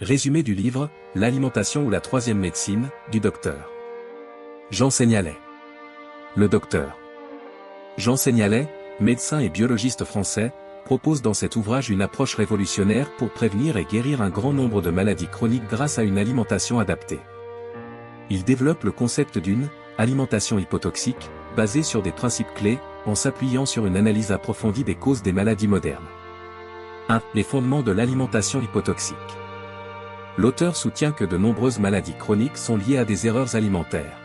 Résumé du livre, L'alimentation ou la troisième médecine, du Dr. Jean Seignalais. Le Dr. Jean Seignalais, médecin et biologiste français, propose dans cet ouvrage une approche révolutionnaire pour prévenir et guérir un grand nombre de maladies chroniques grâce à une alimentation adaptée. Il développe le concept d'une alimentation hypotoxique, basée sur des principes clés, en s'appuyant sur une analyse approfondie des causes des maladies modernes. 1. Les fondements de l'alimentation hypotoxique. L'auteur soutient que de nombreuses maladies chroniques sont liées à des erreurs alimentaires.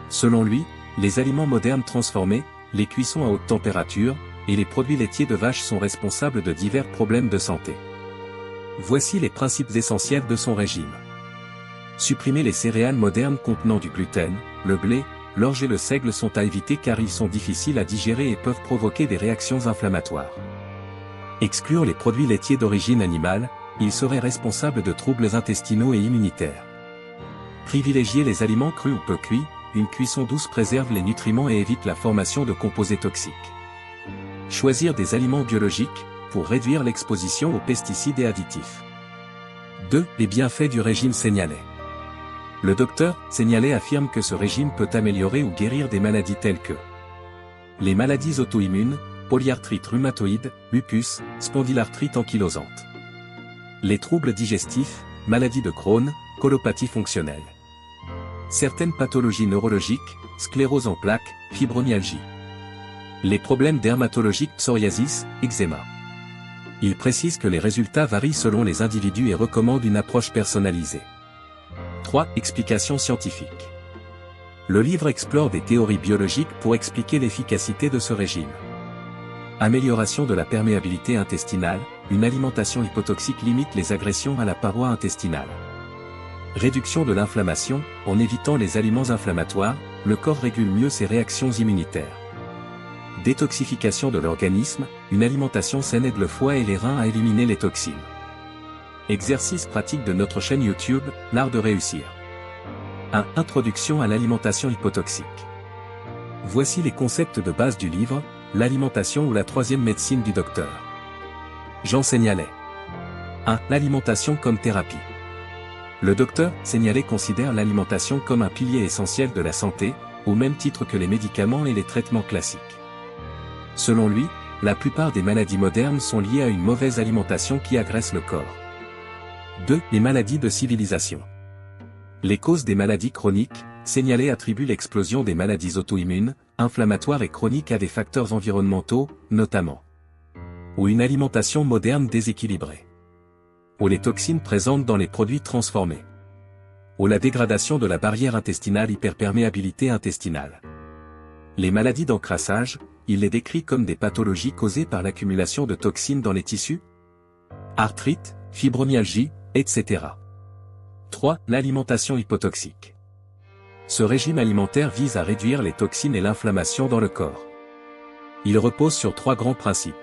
Selon lui, les aliments modernes transformés, les cuissons à haute température, et les produits laitiers de vache sont responsables de divers problèmes de santé. Voici les principes essentiels de son régime. Supprimer les céréales modernes contenant du gluten, le blé, l'orge et le seigle sont à éviter car ils sont difficiles à digérer et peuvent provoquer des réactions inflammatoires. Exclure les produits laitiers d'origine animale, ils seraient responsables de troubles intestinaux et immunitaires. Privilégier les aliments crus ou peu cuits, une cuisson douce préserve les nutriments et évite la formation de composés toxiques. Choisir des aliments biologiques, pour réduire l'exposition aux pesticides et additifs. 2. Les bienfaits du régime Seignalais. Le docteur Seignalais affirme que ce régime peut améliorer ou guérir des maladies telles que les maladies auto-immunes, polyarthrite rhumatoïde, lupus, spondylarthrite ankylosante. Les troubles digestifs, maladies de Crohn, colopathie fonctionnelle. Certaines pathologies neurologiques, sclérose en plaques, fibromyalgie. Les problèmes dermatologiques, psoriasis, eczéma. Il précise que les résultats varient selon les individus et recommande une approche personnalisée. 3. Explications scientifiques. Le livre explore des théories biologiques pour expliquer l'efficacité de ce régime. Amélioration de la perméabilité intestinale, une alimentation hypotoxique limite les agressions à la paroi intestinale. Réduction de l'inflammation, en évitant les aliments inflammatoires, le corps régule mieux ses réactions immunitaires. Détoxification de l'organisme, une alimentation saine aide le foie et les reins à éliminer les toxines. Exercice pratique de notre chaîne YouTube, l'art de réussir. 1. Introduction à l'alimentation hypotoxique. Voici les concepts de base du livre, L'alimentation ou la troisième médecine du Dr. Jean Seignalais. 1. L'alimentation comme thérapie. Le docteur Seignalais considère l'alimentation comme un pilier essentiel de la santé, au même titre que les médicaments et les traitements classiques. Selon lui, la plupart des maladies modernes sont liées à une mauvaise alimentation qui agresse le corps. 2. Les maladies de civilisation. Les causes des maladies chroniques, Seignalais attribue l'explosion des maladies auto-immunes, inflammatoires et chroniques à des facteurs environnementaux, notamment ou une alimentation moderne déséquilibrée, ou les toxines présentes dans les produits transformés, ou la dégradation de la barrière intestinale hyperperméabilité intestinale. Les maladies d'encrassage, il les décrit comme des pathologies causées par l'accumulation de toxines dans les tissus, arthrite, fibromyalgie, etc. 3. L'alimentation hypotoxique. Ce régime alimentaire vise à réduire les toxines et l'inflammation dans le corps. Il repose sur 3 grands principes.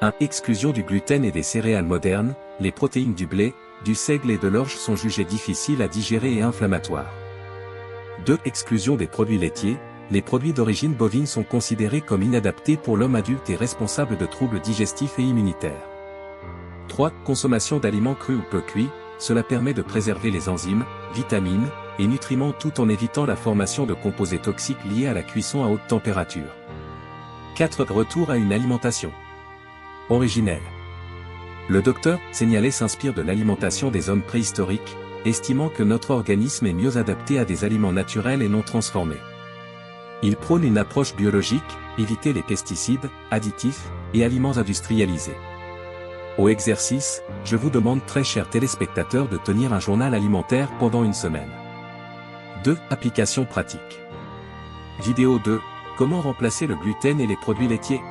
1. Exclusion du gluten et des céréales modernes, les protéines du blé, du seigle et de l'orge sont jugées difficiles à digérer et inflammatoires. 2. Exclusion des produits laitiers, les produits d'origine bovine sont considérés comme inadaptés pour l'homme adulte et responsables de troubles digestifs et immunitaires. 3. Consommation d'aliments crus ou peu cuits, cela permet de préserver les enzymes, vitamines, et nutriments tout en évitant la formation de composés toxiques liés à la cuisson à haute température. 4. Retour à une alimentation originelle. Le docteur Seignalais s'inspire de l'alimentation des hommes préhistoriques, estimant que notre organisme est mieux adapté à des aliments naturels et non transformés. Il prône une approche biologique, éviter les pesticides, additifs, et aliments industrialisés. Au exercice, je vous demande très chers téléspectateurs de tenir un journal alimentaire pendant une semaine. 2. Applications pratiques. Vidéo 2. Comment remplacer le gluten et les produits laitiers?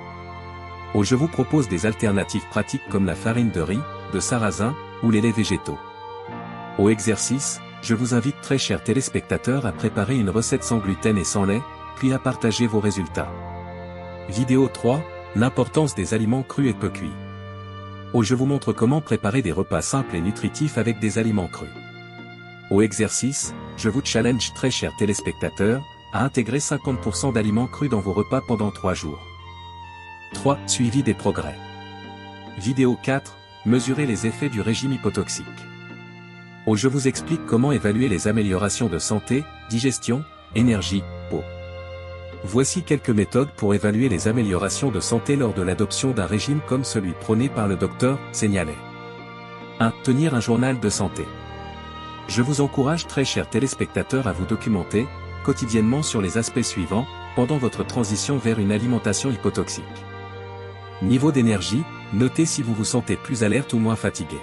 Où je vous propose des alternatives pratiques comme la farine de riz, de sarrasin, ou les laits végétaux. Au exercice, je vous invite très chers téléspectateurs à préparer une recette sans gluten et sans lait, puis à partager vos résultats. Vidéo 3. L'importance des aliments crus et peu cuits. Où je vous montre comment préparer des repas simples et nutritifs avec des aliments crus. Au exercice, je vous challenge très chers téléspectateurs, à intégrer 50% d'aliments crus dans vos repas pendant 3 jours. 3. Suivi des progrès. Vidéo 4. mesurer les effets du régime hypotoxique. Je vous explique comment évaluer les améliorations de santé, digestion, énergie, peau. Voici quelques méthodes pour évaluer les améliorations de santé lors de l'adoption d'un régime comme celui prôné par le docteur Senialet. 1. Tenir un journal de santé. Je vous encourage très chers téléspectateurs à vous documenter, quotidiennement sur les aspects suivants, pendant votre transition vers une alimentation hypotoxique. Niveau d'énergie, notez si vous vous sentez plus alerte ou moins fatigué.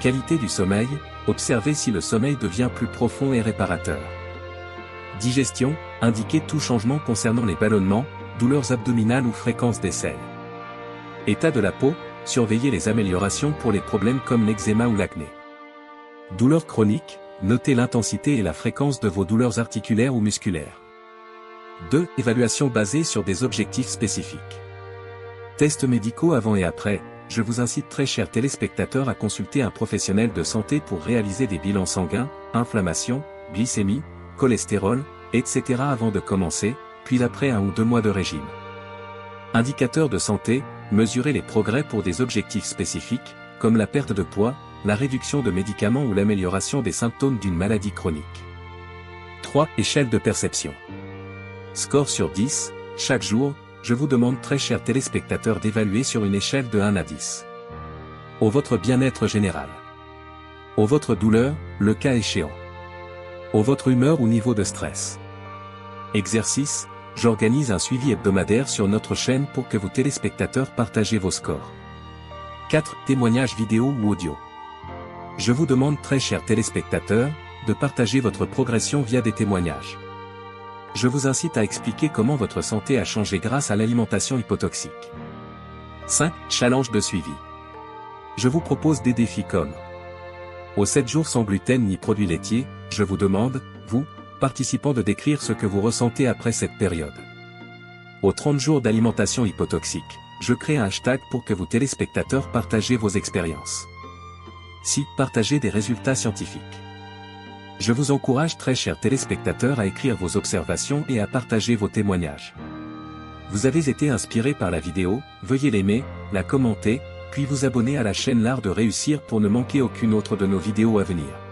Qualité du sommeil, observez si le sommeil devient plus profond et réparateur. Digestion, indiquez tout changement concernant les ballonnements, douleurs abdominales ou fréquence des selles. État de la peau, surveillez les améliorations pour les problèmes comme l'eczéma ou l'acné. Douleurs chroniques, notez l'intensité et la fréquence de vos douleurs articulaires ou musculaires. 2. Évaluation basée sur des objectifs spécifiques. Tests médicaux avant et après, je vous incite très chers téléspectateurs à consulter un professionnel de santé pour réaliser des bilans sanguins, inflammation, glycémie, cholestérol, etc. avant de commencer, puis après 1 ou 2 mois de régime. Indicateurs de santé, mesurer les progrès pour des objectifs spécifiques, comme la perte de poids, la réduction de médicaments ou l'amélioration des symptômes d'une maladie chronique. 3. Échelle de perception. Score sur 10, chaque jour, je vous demande très chers téléspectateurs d'évaluer sur une échelle de 1 à 10. Votre bien-être général. Votre douleur, le cas échéant. Votre humeur ou niveau de stress. Exercice, j'organise un suivi hebdomadaire sur notre chaîne pour que vous téléspectateurs partagez vos scores. 4. Témoignages vidéo ou audio. Je vous demande très chers téléspectateurs, de partager votre progression via des témoignages. Je vous incite à expliquer comment votre santé a changé grâce à l'alimentation hypotoxique. 5. Challenge de suivi. Je vous propose des défis comme aux 7 jours sans gluten ni produits laitiers, je vous demande, vous, participants de décrire ce que vous ressentez après cette période. Aux 30 jours d'alimentation hypotoxique, je crée un hashtag pour que vous téléspectateurs partagez vos expériences. 6. Partagez des résultats scientifiques. Je vous encourage très chers téléspectateurs à écrire vos observations et à partager vos témoignages. Vous avez été inspiré par la vidéo, veuillez l'aimer, la commenter, puis vous abonner à la chaîne L'Art de Réussir pour ne manquer aucune autre de nos vidéos à venir.